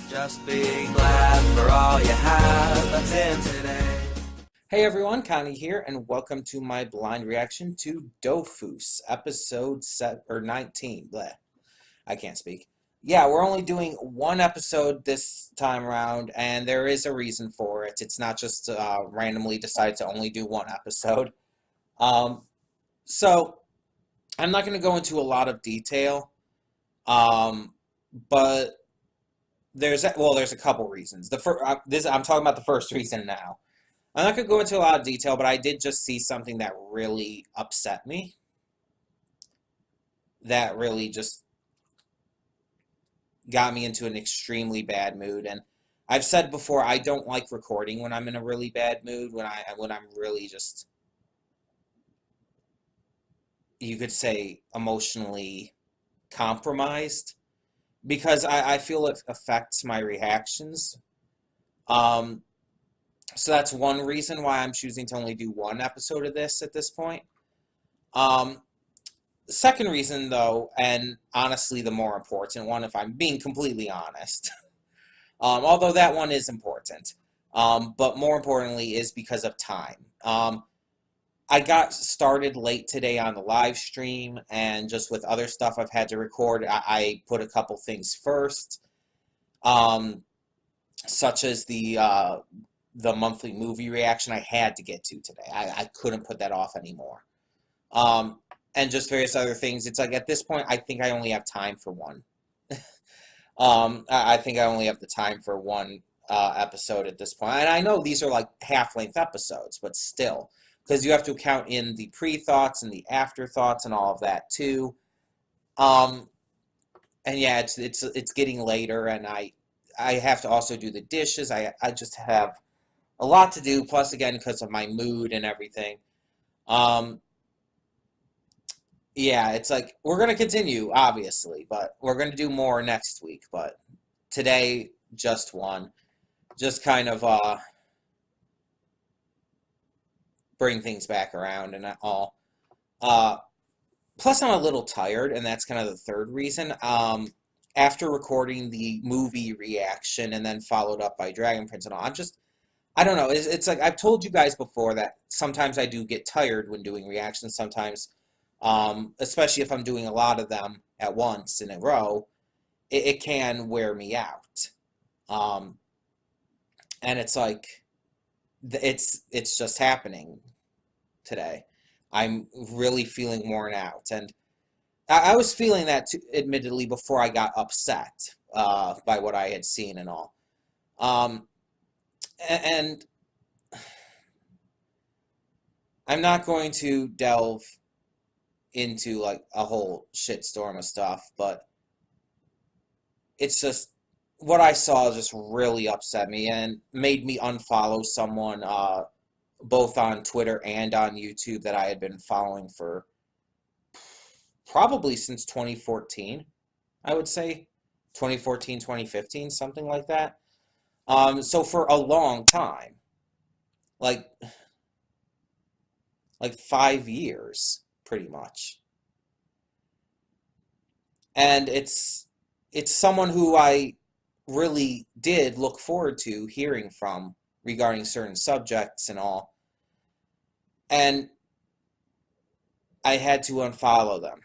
Just be glad for all you have that's in today. Hey everyone, Connie here, and welcome to my blind reaction to Dofus, episode 19. Bleh, I can't speak. Yeah, we're only doing one episode this time around, and there is a reason for it. It's not just randomly decided to only do one episode. So I'm not going to go into a lot of detail, but there's a couple reasons. I'm talking about the first reason now. I'm not going to go into a lot of detail, but I did just see something that really upset me. That really just got me into an extremely bad mood. And I've said before, I don't like recording when I'm in a really bad mood, when I'm really just, you could say, emotionally compromised, because I feel it affects my reactions. So that's one reason why I'm choosing to only do one episode of this at this point. The second reason, though, and honestly the more important one, if I'm being completely honest, although that one is important, but more importantly is because of time. I got started late today on the live stream, and just with other stuff I've had to record, I put a couple things first, such as the monthly movie reaction I had to get to today. I couldn't put that off anymore. And just various other things. It's like at this point, I think I only have time for one. I think I only have the time for one episode at this point. And I know these are like half-length episodes, but still, because you have to count in the pre-thoughts and the afterthoughts and all of that too. And yeah, it's getting later, and I have to also do the dishes. I just have a lot to do, plus again because of my mood and everything. Yeah, it's like we're going to continue, obviously, but we're going to do more next week. But today, just one. Just kind of bring things back around and all. Plus, I'm a little tired, and that's kind of the third reason. After recording the movie reaction and then followed up by Dragon Prince and all, I don't know. It's like I've told you guys before that sometimes I do get tired when doing reactions. Sometimes, especially if I'm doing a lot of them at once in a row, it can wear me out. And it's like it's just happening today. I'm really feeling worn out, and I was feeling that too, admittedly, before I got upset by what I had seen and all. And I'm not going to delve into like a whole shitstorm of stuff, but it's just what I saw just really upset me and made me unfollow someone both on Twitter and on YouTube that I had been following for probably since 2014, I would say. 2014, 2015, something like that. So for a long time, like 5 years, pretty much. And it's someone who I really did look forward to hearing from regarding certain subjects and all. And I had to unfollow them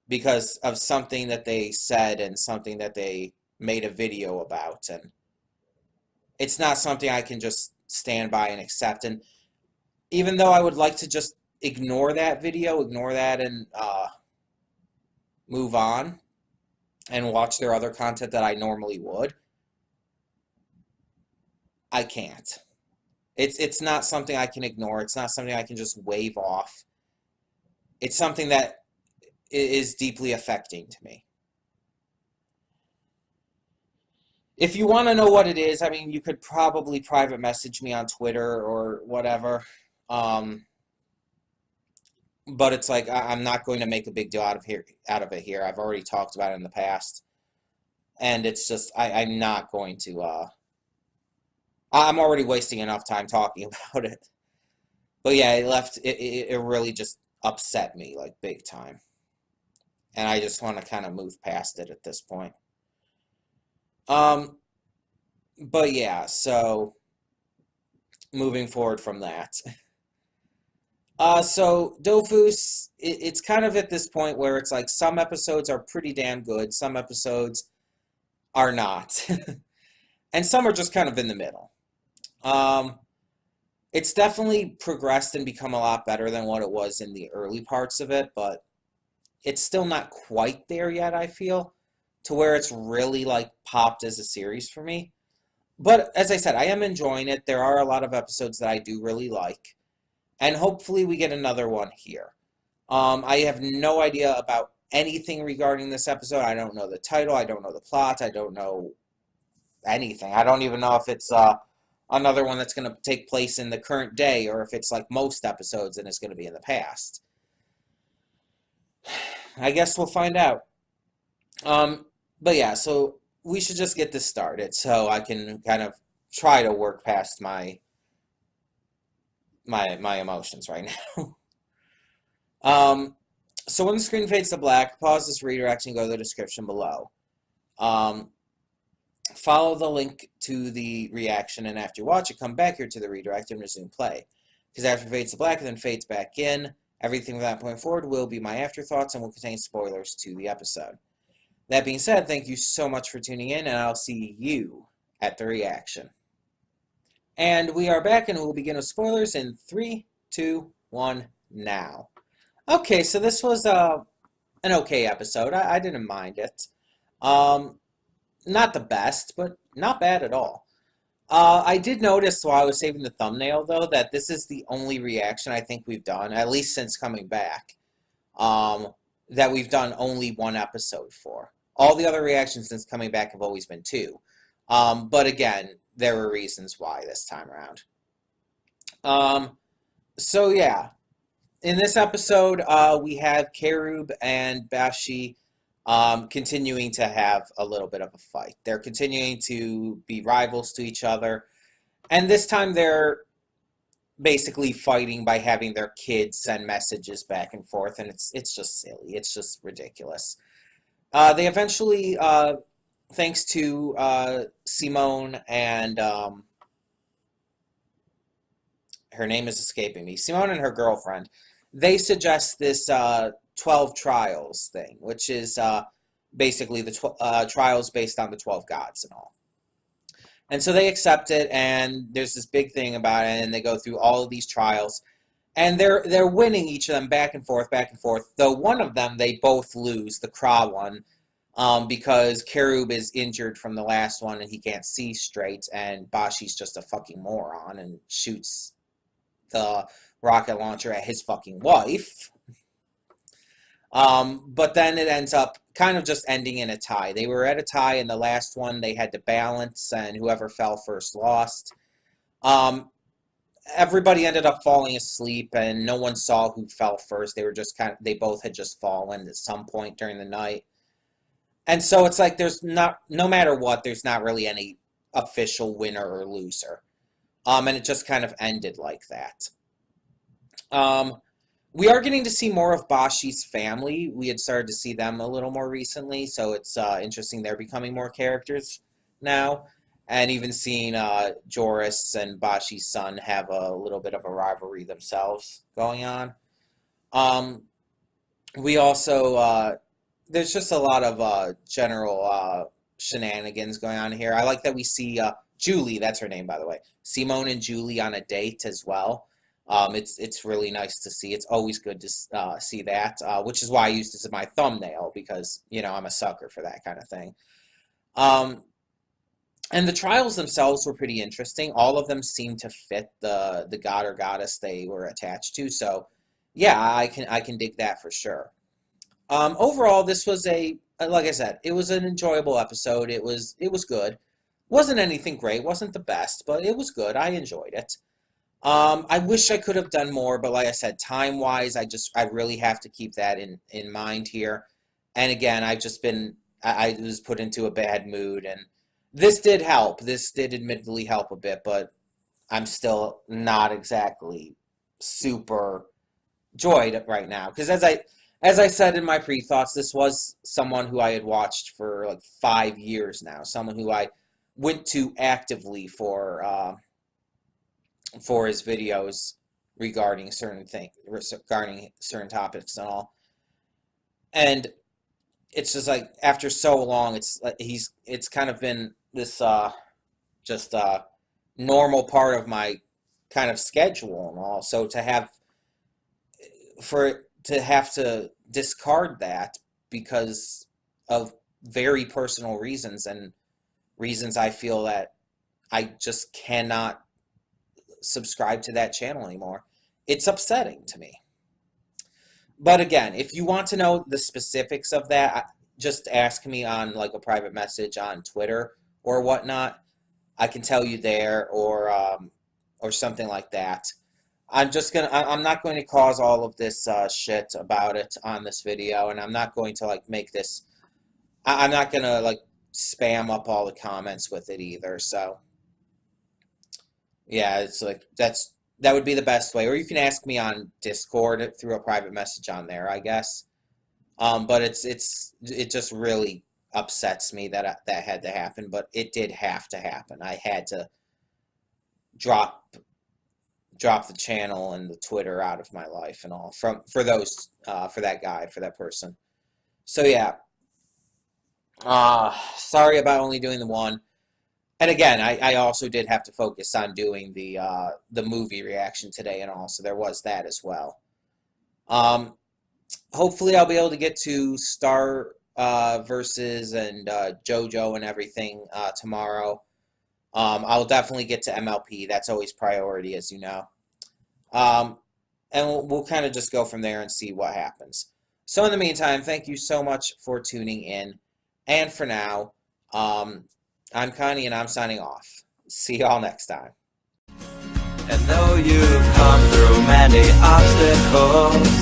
because of something that they said and something that they made a video about, and it's not something I can just stand by and accept. And even though I would like to just ignore that video, ignore that, and move on and watch their other content that I normally would, I can't. It's not something I can ignore. It's not something I can just wave off. It's something that is deeply affecting to me. If you want to know what it is, I mean, you could probably private message me on Twitter or whatever. But it's like I'm not going to make a big deal out of it here. I've already talked about it in the past, and it's just I'm not going to. I'm already wasting enough time talking about it. But yeah, it really just upset me like big time, and I just want to kind of move past it at this point. Um, but yeah, so moving forward from that. So Dofus, it's kind of at this point where it's like some episodes are pretty damn good, some episodes are not, and some are just kind of in the middle. Um, it's definitely progressed and become a lot better than what it was in the early parts of it, but it's still not quite there yet, I feel, to where it's really like popped as a series for me. But as I said, I am enjoying it. There are a lot of episodes that I do really like, and hopefully we get another one here. I have no idea about anything regarding this episode. I don't know the title. I don't know the plot. I don't know anything. I don't even know if it's another one that's going to take place in the current day or if it's like most episodes and it's going to be in the past. I guess we'll find out. Um, but yeah, so we should just get this started so I can kind of try to work past my emotions right now. um, so when the screen fades to black, pause this redirect and go to the description below. Um, follow the link to the reaction, and after you watch it, come back here to the redirect and resume play. Because after it fades to black and then fades back in, everything from that point forward will be my afterthoughts and will contain spoilers to the episode. That being said, thank you so much for tuning in, and I'll see you at the reaction. And we are back, and we'll begin with spoilers in 3, 2, 1, now. Okay, so this was an okay episode. I didn't mind it. Not the best, but not bad at all. I did notice while I was saving the thumbnail, though, that this is the only reaction I think we've done, at least since coming back, that we've done only one episode for. All the other reactions since coming back have always been 2. But again, there were reasons why this time around. So yeah, in this episode, we have Kerub and Bashi continuing to have a little bit of a fight. They're continuing to be rivals to each other, and this time they're basically fighting by having their kids send messages back and forth, and it's just silly. It's just ridiculous. They eventually, thanks to Simone and her name is escaping me, Simone and her girlfriend, they suggest this 12 trials thing, which is basically the trials based on the 12 gods and all. And so they accept it, and there's this big thing about it, and they go through all of these trials, and they're winning each of them back and forth, back and forth. Though one of them they both lose, the Kra one, because Kerub is injured from the last one and he can't see straight, and Bashi's just a fucking moron and shoots the rocket launcher at his fucking wife. But then it ends up kind of just ending in a tie. They were at a tie in the last one. They had to balance, and whoever fell first lost. Everybody ended up falling asleep, and no one saw who fell first. They were just they both had just fallen at some point during the night. And so it's like no matter what, there's not really any official winner or loser. And it just kind of ended like that. We are getting to see more of Bashi's family. We had started to see them a little more recently, so it's interesting they're becoming more characters now. And even seeing Joris and Bashi's son have a little bit of a rivalry themselves going on. We also, there's just a lot of general shenanigans going on here. I like that we see Julie, that's her name, by the way. Simone and Julie on a date as well. It's really nice to see. It's always good to see that, which is why I used this as my thumbnail, because, you know, I'm a sucker for that kind of thing. And the trials themselves were pretty interesting. All of them seemed to fit the god or goddess they were attached to. So, yeah, I can dig that for sure. Overall, this was like I said, it was an enjoyable episode. It was good. Wasn't anything great. Wasn't the best, but it was good. I enjoyed it. I wish I could have done more, but like I said, time-wise, I really have to keep that in mind here. And again, I was put into a bad mood, and this did help. This did admittedly help a bit, but I'm still not exactly super joyed right now. Because as I said in my pre-thoughts, this was someone who I had watched for like 5 years now. Someone who I went to actively for his videos regarding certain things, regarding certain topics and all. And it's just like after so long, it's like it's kind of been this just normal part of my kind of schedule and all. So to have to discard that because of very personal reasons and reasons I feel that I just cannot subscribe to that channel anymore. It's upsetting to me. But again, if you want to know the specifics of that, just ask me on like a private message on Twitter or whatnot. I can tell you there, or something like that. I'm not going to cause all of this shit about it on this video, and I'm not going to like make this. I'm not going to like spam up all the comments with it either. So yeah, it's like that would be the best way. Or you can ask me on Discord through a private message on there, I guess. But it just really upsets me that that had to happen. But it did have to happen. I had to drop the channel and the Twitter out of my life and all for that person. So yeah. Sorry about only doing the one. And again, I also did have to focus on doing the movie reaction today and all, so there was that as well. Hopefully I'll be able to get to Star versus and JoJo and everything tomorrow. I'll definitely get to MLP. That's always priority, as you know. And we'll kind of just go from there and see what happens. So in the meantime, thank you so much for tuning in. And for now, I'm Connie, and I'm signing off. See y'all next time. And though you've come through many obstacles,